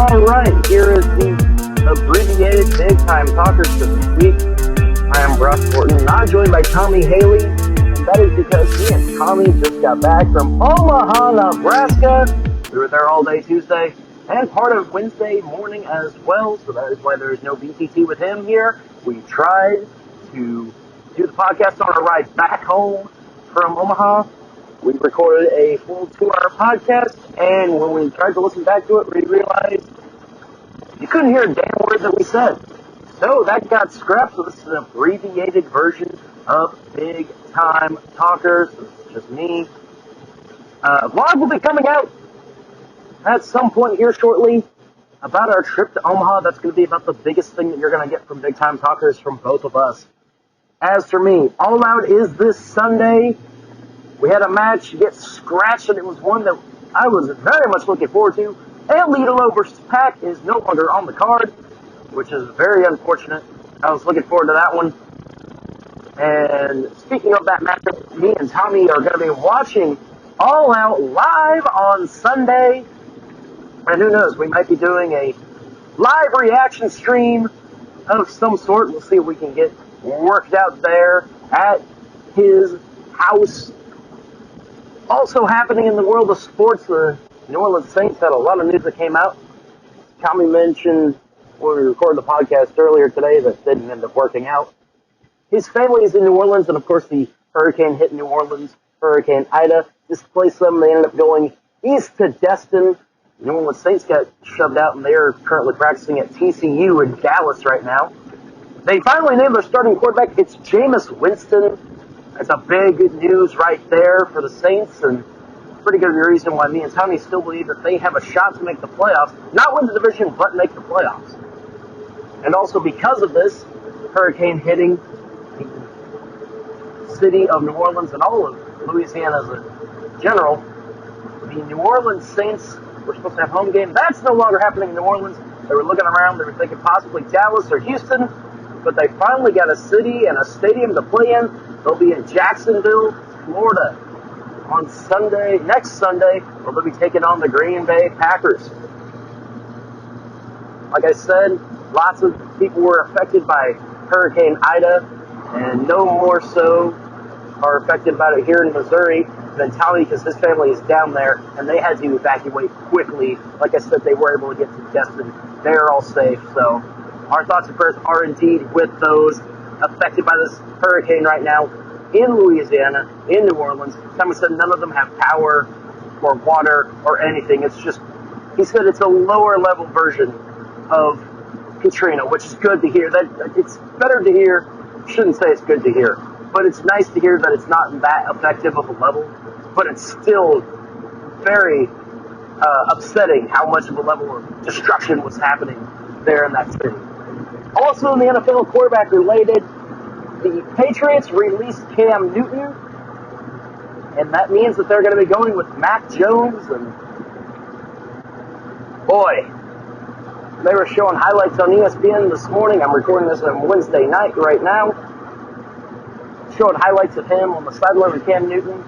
Alright, here is the abbreviated Big Time Talkers for this week. I am Brock Horton, and I'm joined by Tommy Haley, and that is because me and Tommy just got back from Omaha, Nebraska. We were there all day Tuesday, and part of Wednesday morning as well, so that is why there is no BTT with him here. We tried to do the podcast on our ride back home from Omaha. We recorded a full 2-hour podcast, and when we tried to listen back to it, we realized you couldn't hear a damn word that we said. So that got scrapped, so this is an abbreviated version of Big Time Talkers. This is just me. Vlog will be coming out at some point here shortly about our trip to Omaha. That's going to be about the biggest thing that you're going to get from Big Time Talkers from both of us. As for me, All Out is this Sunday. We had a match get scratched, and it was one that I was very much looking forward to. Elidolo versus Pac is no longer on the card, which is very unfortunate. I was looking forward to that one. And speaking of that matchup, me and Tommy are going to be watching All Out live on Sunday. And who knows, we might be doing a live reaction stream of some sort. We'll see if we can get worked out there at his house. Also happening in the world of sports, the New Orleans Saints had a lot of news that came out. Tommy mentioned when we recorded the podcast earlier today that didn't end up working out. His family is in New Orleans, and of course the hurricane hit New Orleans. Hurricane Ida displaced them. They ended up going east to Destin. The New Orleans Saints got shoved out, and they are currently practicing at TCU in Dallas right now. They finally named their starting quarterback. It's Jameis Winston. That's a big news right there for the Saints, and pretty good reason why me and Tommy still believe that they have a shot to make the playoffs. Not win the division, but make the playoffs. And also because of this hurricane hitting the city of New Orleans and all of Louisiana as a general, the New Orleans Saints were supposed to have a home game. That's no longer happening in New Orleans. They were looking around. They were thinking possibly Dallas or Houston, but they finally got a city and a stadium to play in. They'll be in Jacksonville, Florida on Sunday, next Sunday, where they'll be taking on the Green Bay Packers. Like I said, lots of people were affected by Hurricane Ida, and no more so are affected by it here in Missouri than Tommy, because his family is down there, and they had to evacuate quickly. Like I said, they were able to get to Destin. They're all safe, so our thoughts and prayers are indeed with those affected by this hurricane right now in Louisiana, in New Orleans. Tommy said none of them have power or water or anything. It's just, he said it's a lower level version of Katrina, which is good to hear. That it's better to hear. Shouldn't say it's good to hear, but it's nice to hear that it's not that effective of a level. But it's still very upsetting how much of a level of destruction was happening there in that city. Also in the NFL quarterback related, the Patriots released Cam Newton, and that means that they're going to be going with Mac Jones, and boy, they were showing highlights on ESPN this morning. I'm recording this on Wednesday night right now, showing highlights of him on the sideline with Cam Newton,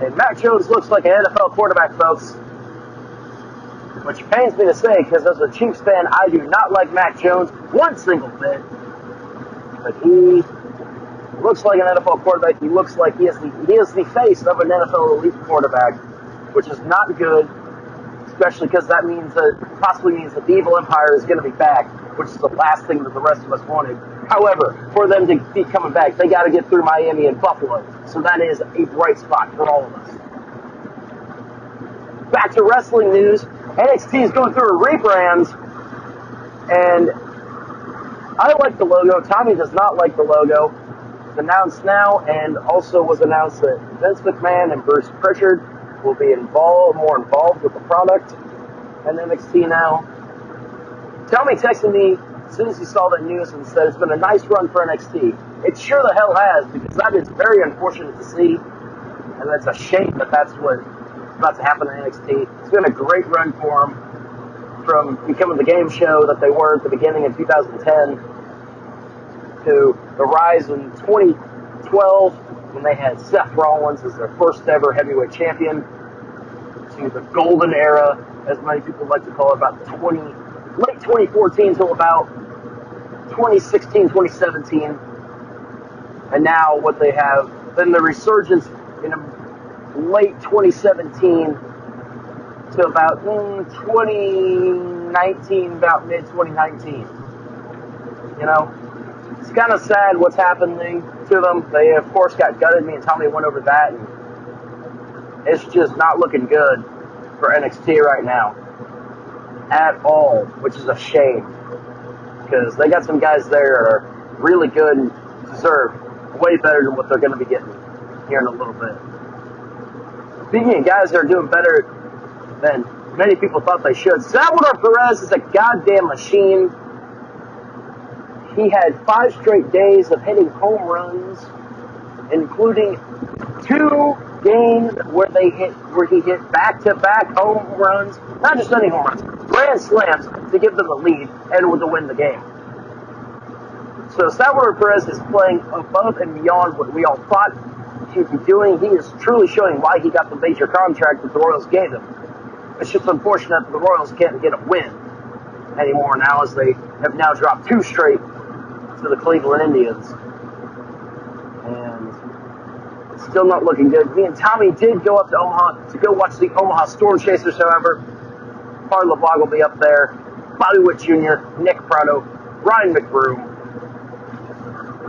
and Mac Jones looks like an NFL quarterback, folks, which pains me to say, because as a Chiefs fan, I do not like Mac Jones one single bit. But he looks like an NFL quarterback. He looks like he is the face of an NFL elite quarterback, which is not good, especially because that possibly means that the evil empire is going to be back, which is the last thing that the rest of us wanted. However, for them to be coming back, they got to get through Miami and Buffalo. So that is a bright spot for all of us. Back to wrestling news. NXT is going through a rebrand, and I like the logo. Tommy does not like the logo. It's announced now, and also was announced that Vince McMahon and Bruce Pritchard will be more involved with the product and NXT now. Tommy texted me as soon as he saw that news and said it's been a nice run for NXT. It sure the hell has, because that is very unfortunate to see, and it's a shame that that's what's about to happen in NXT. It's been a great run for them, from becoming the game show that they were at the beginning of 2010 to the rise in 2012 when they had Seth Rollins as their first ever heavyweight champion, to the golden era as many people like to call it, about late 2014 until about 2016, 2017. And now what they have, then the resurgence in late 2017 to about 2019, about mid-2019. You know, it's kind of sad what's happening to them. They, of course, got gutted. Me and Tommy went over that, and it's just not looking good for NXT right now at all, which is a shame because they got some guys there that are really good and deserve way better than what they're going to be getting here in a little bit. Speaking of guys that are doing better than many people thought they should, Salvador Perez is a goddamn machine. He had 5 straight days of hitting home runs, including 2 games where he hit back-to-back home runs, not just any home runs, grand slams to give them the lead and to win the game. So Salvador Perez is playing above and beyond what we all thought he'd be doing. He is truly showing why he got the major contract that the Royals gave him. It's just unfortunate that the Royals can't get a win anymore now, as they have now dropped 2 straight to the Cleveland Indians. And it's still not looking good. Me and Tommy did go up to Omaha to go watch the Omaha Storm Chasers, however. Parla Vlog will be up there. Bobby Witt Jr., Nick Prado, Ryan McBroom.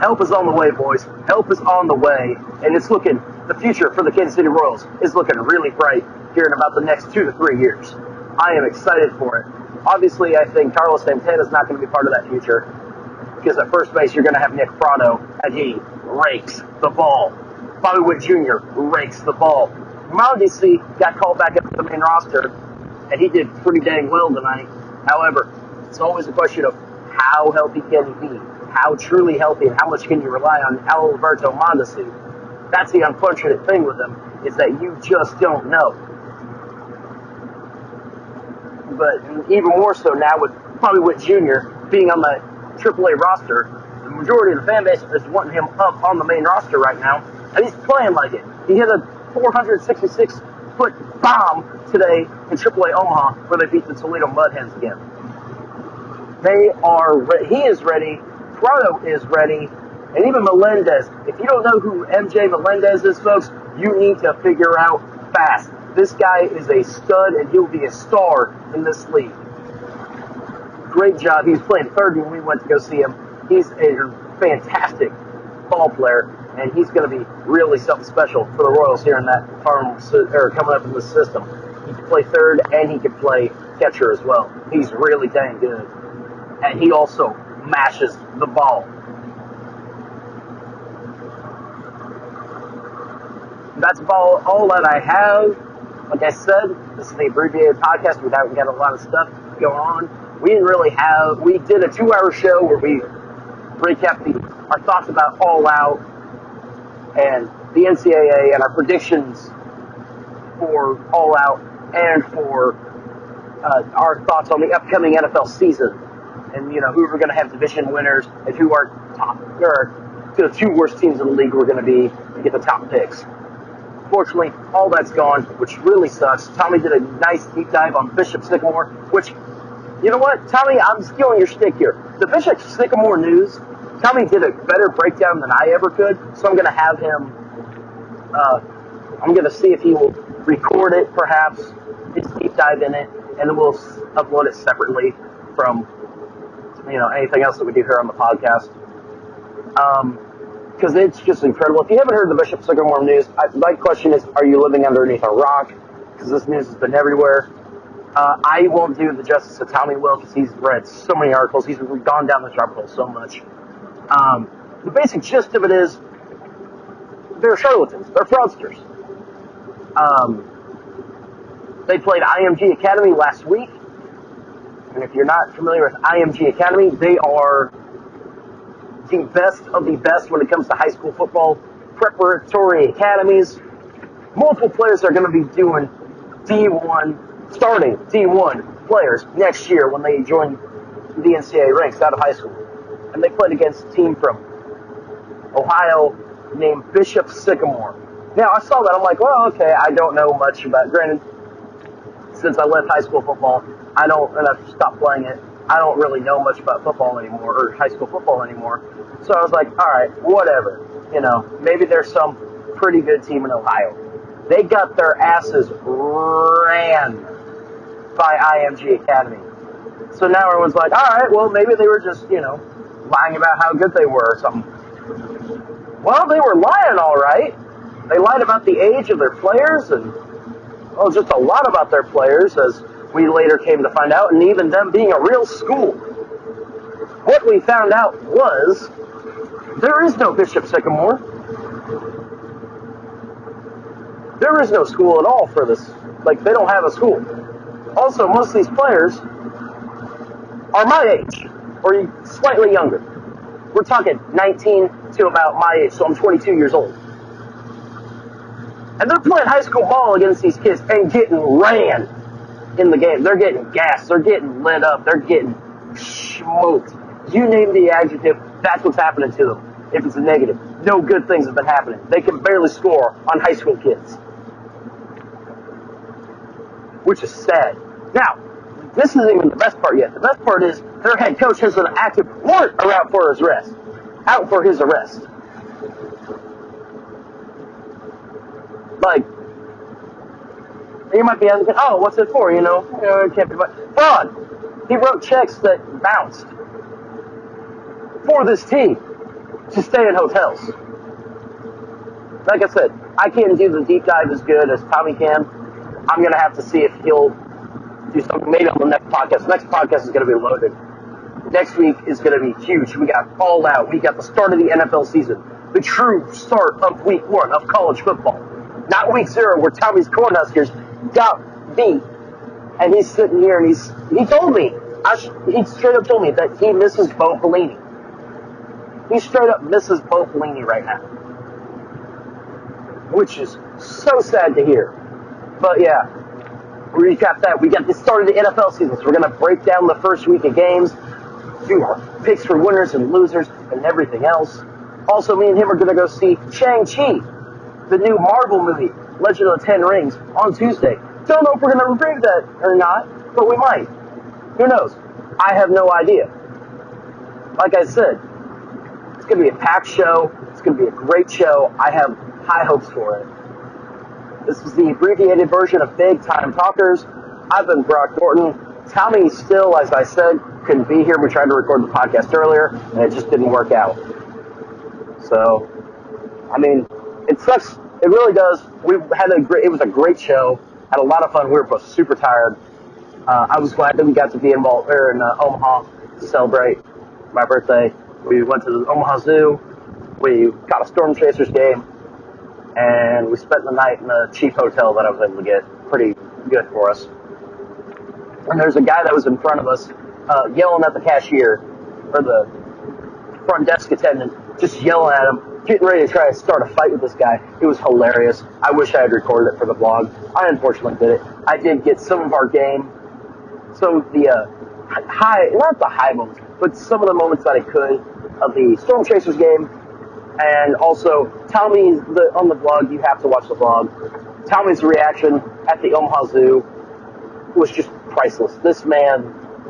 Help is on the way, boys. Help is on the way. And it's looking, the future for the Kansas City Royals is looking really bright here in about the next 2 to 3 years. I am excited for it. Obviously, I think Carlos Santana is not going to be part of that future, because at first base, you're going to have Nick Prado, and he rakes the ball. Bobby Witt Jr. rakes the ball. Mondesi got called back up to the main roster, and he did pretty dang well tonight. However, it's always a question of how healthy can he be? How truly healthy, and how much can you rely on Alberto Mondesi? That's the unfortunate thing with him, is that you just don't know. But even more so now with Bobby Witt Jr. being on the AAA roster, the majority of the fan base is wanting him up on the main roster right now, and he's playing like it. He hit a 466-foot bomb today in AAA Omaha, where they beat the Toledo Mudhens again. He is ready, Prado is ready, and even Melendez. If you don't know who MJ Melendez is, folks, you need to figure out fast. This guy is a stud, and he'll be a star in this league. Great job. He was playing third when we went to go see him. He's a fantastic ball player, and he's going to be really something special for the Royals here in that coming up in the system. He can play third, and he can play catcher as well. He's really dang good. And he also mashes the ball. That's all that I have. Like I said, this is the abbreviated podcast. We haven't got a lot of stuff going on. We did a 2-hour show where we recapped our thoughts about All Out and the NCAA and our predictions for All Out and for our thoughts on the upcoming NFL season. And, who we're going to have division winners and who our the 2 worst teams in the league were going to be to get the top picks. Fortunately, all that's gone, which really sucks. Tommy did a nice deep dive on Bishop Sycamore, which, you know what, Tommy, I'm stealing your shtick here. The Bishop Sycamore news, Tommy did a better breakdown than I ever could, so I'm going to have him, I'm going to see if he will record it, perhaps, his deep dive in it, and then we'll upload it separately from, anything else that we do here on the podcast. Because it's just incredible. If you haven't heard the Bishop Sycamore news, my question is, are you living underneath a rock? Because this news has been everywhere. I won't do the justice that Tommy will, because he's read so many articles. He's gone down this rabbit hole so much. The basic gist of it is, they're charlatans. They're fraudsters. They played IMG Academy last week. And if you're not familiar with IMG Academy, they are the best of the best when it comes to high school football preparatory academies. Multiple players are going to be doing starting D1 players next year when they join the NCAA ranks out of high school. And they played against a team from Ohio named Bishop Sycamore. Now, I saw that. I'm like, well, okay, I don't know much about it. Granted, since I left high school football, and I've stopped playing it, I don't really know much about football anymore, or high school football anymore. So I was like, all right, whatever. Maybe there's some pretty good team in Ohio. They got their asses ran by IMG Academy. So now everyone's like, all right, well, maybe they were just, lying about how good they were or something. Well, they were lying all right. They lied about the age of their players and, just a lot about their players, as we later came to find out, and even them being a real school. What we found out was there is no Bishop Sycamore. There is no school at all for this. Like, they don't have a school. Also, most of these players are my age, or slightly younger. We're talking 19 to about my age, so I'm 22 years old. And they're playing high school ball against these kids and getting ran in the game. They're getting gassed. They're getting lit up. They're getting smoked. You name the adjective, that's what's happening to them. If it's a negative, no good things have been happening. They can barely score on high school kids, which is sad. Now, this isn't even the best part yet. The best part is their head coach has an active warrant out for his arrest. Out for his arrest. Like, you might be asking, oh, what's it for? It can't be fraud. He wrote checks that bounced for this team to stay in hotels. Like I said, I can't do the deep dive as good as Tommy can. I'm going to have to see if he'll do something maybe on the next podcast. Next podcast is going to be loaded. Next week is going to be huge. We got All Out. We got the start of the NFL season. The true start of week 1 of college football. Not week 0 where Tommy's Cornhuskers got beat. And he's sitting here and he told me, he straight up told me that he misses Bo Pelini. He straight up misses Bo Pelini right now. Which is so sad to hear. But yeah, recap that. We got the start of the NFL season, so we're going to break down the first week of games, do our picks for winners and losers, and everything else. Also, me and him are going to go see Shang-Chi, the new Marvel movie, Legend of the Ten Rings, on Tuesday. Don't know if we're going to review that or not, but we might. Who knows? I have no idea. Like I said, it's going to be a packed show. It's going to be a great show. I have high hopes for it. This is the abbreviated version of Big Time Talkers. I've been Brock Norton. Tommy still, as I said, couldn't be here. We tried to record the podcast earlier, and it just didn't work out. So, I mean, it sucks. It really does. It was a great show. Had a lot of fun. We were both super tired. I was glad that we got to be involved there in Omaha to celebrate my birthday. We went to the Omaha Zoo. We got a Storm Chasers game. And we spent the night in a cheap hotel that I was able to get. Pretty good for us. And there's a guy that was in front of us yelling at the cashier, or the front desk attendant, just yelling at him, getting ready to try to start a fight with this guy. It was hilarious. I wish I had recorded it for the blog. I unfortunately did it. I did get some of our game. So the not the high moments, but some of the moments that I could of the Storm Chasers game. And also, Tommy's, on the blog, you have to watch the blog. Tommy's reaction at the Omaha Zoo was just priceless. This will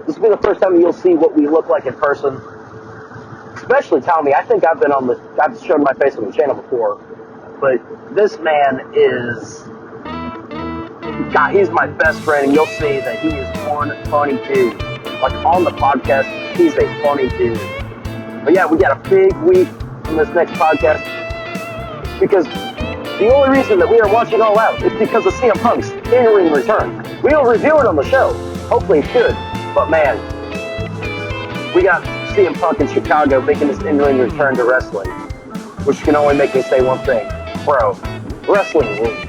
be the first time you'll see what we look like in person. Especially Tommy. I think I've shown my face on the channel before. But this man he's my best friend, and you'll see that he is one funny dude. Like, on the podcast, he's a funny dude. But yeah, we got a big week in this next podcast, because the only reason that we are watching All Out is because of CM Punk's in-ring return. We'll review it on the show. Hopefully it's good. But man, we got CM Punk in Chicago making his in-ring return to wrestling, which can only make me say one thing. Bro, wrestling rules.